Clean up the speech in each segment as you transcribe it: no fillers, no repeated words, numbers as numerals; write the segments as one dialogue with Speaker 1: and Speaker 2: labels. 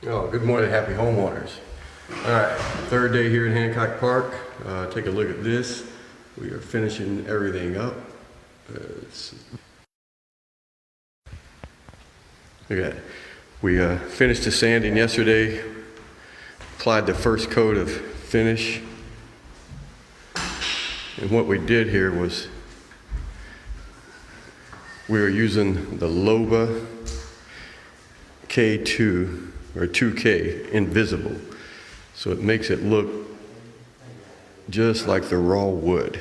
Speaker 1: Oh, good morning, happy homeowners. All right, third day here in Hancock Park. Take a look at this. We are finishing everything up. Look at that. We finished the sanding yesterday, applied the first coat of finish. And what we did here was we were using the Loba K2 or 2K invisible. So it makes it look just like the raw wood.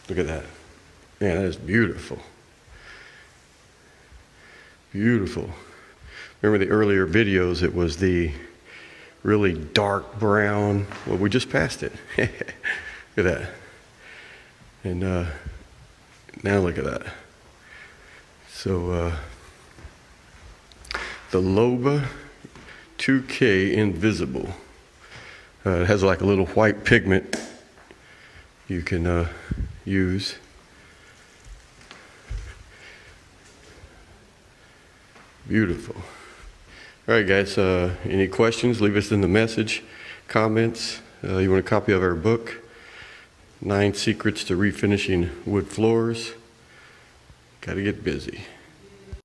Speaker 1: Look at that. Man, that is beautiful. Beautiful. Remember the earlier videos, it was the really dark brown. Well, we just passed it. Look at that. And now look at that. So the Loba 2K Invisible. It has like a little white pigment you can use. Beautiful. All right, guys, any questions, leave us in the message, comments. You want a copy of our book, 9 Secrets to Refinishing Wood Floors? Got to get busy.